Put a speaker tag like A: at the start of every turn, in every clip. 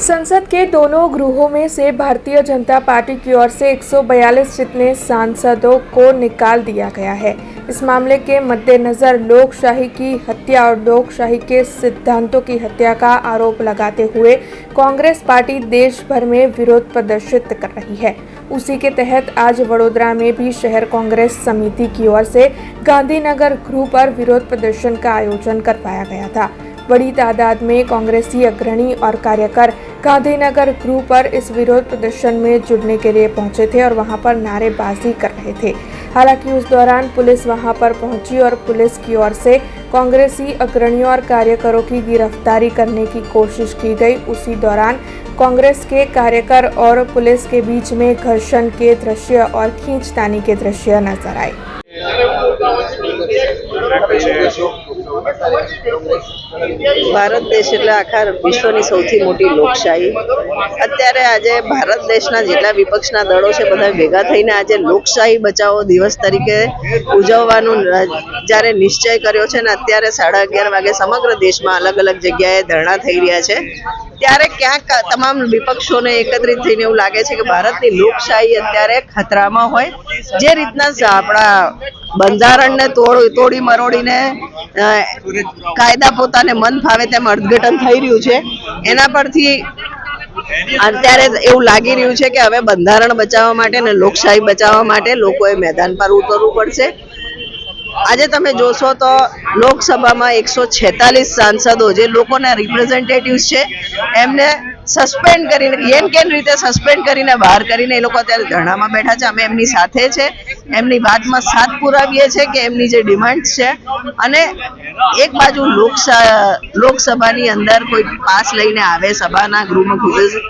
A: संसद के दोनों गृहों में से भारतीय जनता पार्टी की ओर से 142 जितने सांसदों को निकाल दिया गया है। इस मामले के मद्देनजर लोकशाही की हत्या और लोकशाही के सिद्धांतों की हत्या का आरोप लगाते हुए कांग्रेस पार्टी देश भर में विरोध प्रदर्शित कर रही है। उसी के तहत आज वडोदरा में भी शहर कांग्रेस समिति की ओर से गांधीनगर गृह पर विरोध प्रदर्शन का आयोजन करवाया गया था। बड़ी तादाद में कांग्रेसी अग्रणी और कार्यकर गांधीनगर गृह पर इस विरोध प्रदर्शन में जुड़ने के लिए पहुंचे थे और वहां पर नारेबाजी कर रहे थे। हालांकि उस दौरान पुलिस वहां पर पहुंची और पुलिस की ओर से कांग्रेसी अग्रणियों और कार्यकरों की गिरफ्तारी करने की कोशिश की गई। उसी दौरान कांग्रेस के कार्यकर और पुलिस के बीच में घर्षण के दृश्य और खींचतानी के दृश्य नजर आए।
B: ભારત દેશ એટલે આખા વિશ્વની સૌથી મોટી લોકશાહી। અત્યારે આજે ભારત દેશના જેટલા વિપક્ષના દળો છે બધા ભેગા થઈને આજે લોકશાહી બચાવો દિવસ તરીકે ઉજવવાનો જ્યારે નિશ્ચય કર્યો છે ને અત્યારે 11:30 વાગે સમગ્ર દેશમાં અલગ અલગ જગ્યાએ ધરણા થઈ રહ્યા છે। ત્યારે ક્યાંક તમામ વિપક્ષોને એકત્રિત થઈને એવું લાગે છે કે ભારતની લોકશાહી અત્યારે ખતરામાં હોય। જે રીતના આપણા બંધારણને તોડી મરોડીને કાયદા પોતાને મન ફાવે તેમ અર્થઘટન થઈ રહ્યું છે। એના પરથી અત્યારે એવું લાગી રહ્યું છે કે હવે બંધારણ બચાવવા માટે ને લોકશાહી બચાવવા માટે લોકોએ મેદાન પર ઉતરવું પડશે। આજે તમે જોશો તો લોકસભામાં 146 સાંસદો જે લોકોના રિપ્રેઝેન્ટેટિવ્સ છે એમને સસ્પેન્ડ કરીને કેમ રીતે સસ્પેન્ડ કરીને બહાર કરીને એ લોકો અત્યારે ધરણામાં બેઠા છે। અમે એમની સાથે છે, એમની વાતમાં સાથ પુરાવીએ છે કે એમની જે ડિમાન્ડ છે અને એક બાજુ લોકસભાની અંદર કોઈ પાસ લઈને આવે સભાના ગૃહમાં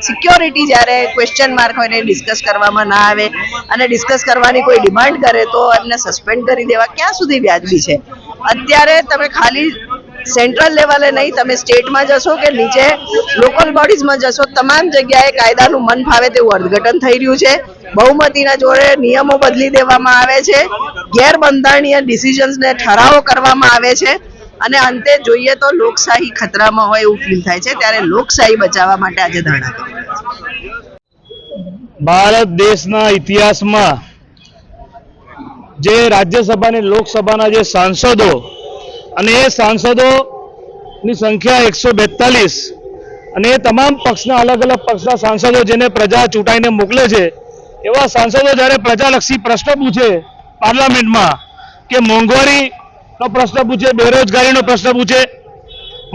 B: સિક્યોરિટી જ્યારે ક્વેશ્ચન માર્ક હોય ને ડિસ્કસ કરવામાં ના આવે અને ડિસ્કસ કરવાની કોઈ ડિમાન્ડ કરે તો એમને સસ્પેન્ડ કરી દેવા ક્યાં સુધી વ્યાજબી છે। અત્યારે તમે ખાલી સેન્ટ્રલ લેવલે નહીં, તમે સ્ટેટમાં જશો કે નીચે લોકલ બોડીઝમાં જશો, તમામ જગ્યાએ કાયદાનું મન ફાવે તેવું અર્થઘટન થઈ રહ્યું છે। બહુમતીના જોડે નિયમો બદલી દેવામાં આવે છે, ગેરબંધારણીય ડિસિઝન્સને ઠરાવો કરવામાં આવે છે અને અંતે જોઈએ તો લોકશાહી ખતરામાં હોય એવું ફીલ થાય છે। ત્યારે લોકશાહી બચાવવા માટે આજે ધરણા કરી રહ્યા છે।
C: ભારત દેશના ઇતિહાસમાં જે રાજ્યસભા અને લોકસભાના જે સાંસદો અને એ સાંસદોની સંખ્યા 142 અને એ તમામ પક્ષના અલગ અલગ પક્ષના સાંસદો જેને પ્રજા ચૂંટાઈને મોકલે છે એવા સાંસદો જ્યારે પ્રજાલક્ષી પ્રશ્ન પૂછે પાર્લામેન્ટમાં કે મોંઘવારીનો પ્રશ્ન પૂછે, બેરોજગારીનો પ્રશ્ન પૂછે,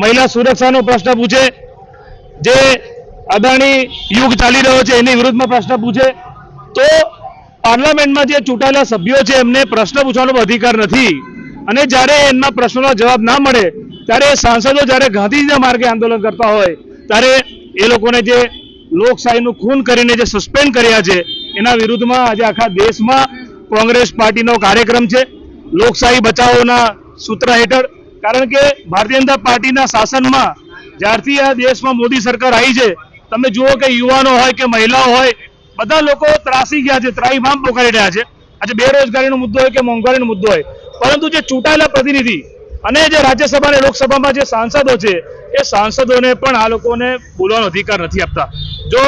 C: મહિલા સુરક્ષાનો પ્રશ્ન પૂછે, જે અદાણી યુગ ચાલી રહ્યો છે એની વિરુદ્ધમાં પ્રશ્ન પૂછે તો પાર્લામેન્ટમાં જે ચૂંટાયેલા સભ્યો છે એમને પ્રશ્ન પૂછવાનો અધિકાર નથી। અને જ્યારે એમના પ્રશ્નોનો જવાબ ના મળે ત્યારે સાંસદો જ્યારે ગાંધીજીના માર્ગે આંદોલન કરતા હોય ત્યારે એ લોકોને જે લોકશાહીનું ખૂન કરીને જે સસ્પેન્ડ કર્યા છે એના વિરુદ્ધમાં આજે આખા દેશમાં કોંગ્રેસ પાર્ટીનો કાર્યક્રમ છે લોકશાહી બચાવોના સૂત્ર હેઠળ। કારણ કે ભારતીય જનતા પાર્ટીના શાસનમાં જ્યારથી આ દેશમાં મોદી સરકાર આવી છે તમે જુઓ કે યુવાનો હોય કે મહિલાઓ હોય બધા લોકો ત્રાસી ગયા છે, ત્રાહિમામ પોકારી રહ્યા છે। આજે બેરોજગારીનો મુદ્દો હોય કે મોંઘવારીનો મુદ્દો હોય, પરંતુ જે ચૂંટાયેલા પ્રતિનિધિ અને જે રાજ્યસભા અને લોકસભામાં જે સાંસદો છે એ સાંસદોને પણ આ લોકોને બોલવાનો અધિકાર નથી આપતા। જો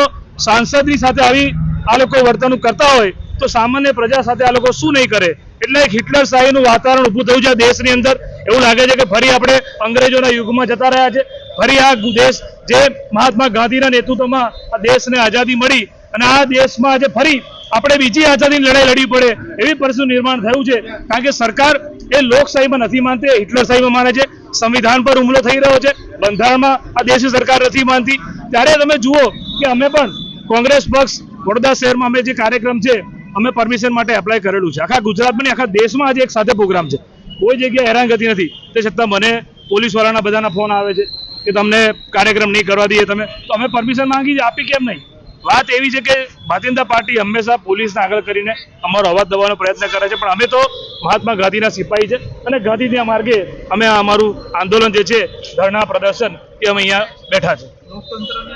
C: સાંસદની સાથે આવી આ લોકો વર્તણૂક કરતા હોય તો સામાન્ય પ્રજા સાથે આ લોકો શું નહીં કરે। એટલે એક હિટલર શાહીનું વાતાવરણ ઊભું થયું છે દેશની અંદર। એવું લાગે છે કે ફરી આપણે અંગ્રેજોના યુગમાં જતા રહ્યા છે। ફરી આ દેશ જે મહાત્મા ગાંધીના નેતૃત્વમાં આ દેશને આઝાદી મળી અને આ દેશમાં આજે ફરી આપણે બીજી આઝાદીની લડાઈ લડવી પડે એવી પરિસ્થિતિનું નિર્માણ થયું છે। કારણ કે સરકાર એ લોકશાહીમાં નથી માનતી, હિટલર શાહીમાં માને છે। સંવિધાન પર હુમલો થઈ રહ્યો છે, બંધારણમાં આ દેશની સરકાર નથી માનતી। ત્યારે તમે જુઓ કે અમે પણ કોંગ્રેસ પક્ષ વડોદરા શહેરમાં અમે જે કાર્યક્રમ છે અમે પરમિશન માટે એપ્લાય કરેલું છે। આખા ગુજરાતમાં આખા દેશમાં આજે એક સાથે પ્રોગ્રામ છે, કોઈ જગ્યાએ હેરાનગતિ નથી। તે છતાં મને પોલીસવાળાના બધાના ફોન આવે છે કે તમને કાર્યક્રમ નહીં કરવા દઈએ તમે, તો અમે પરમિશન માંગી આપી કેમ નહીં। વાત એવી છે કે ભારતીય જનતા પાર્ટી હંમેશા પોલીસને આગળ કરીને અમારો અવાજ દબાવવાનો પ્રયત્ન કરે છે, પણ અમે તો મહાત્મા ગાંધીના સિપાહી છે અને ગાંધીજીના માર્ગે અમે અમારું આંદોલન જે છે ધરણા પ્રદર્શન એ અમે અહીંયા બેઠા છે।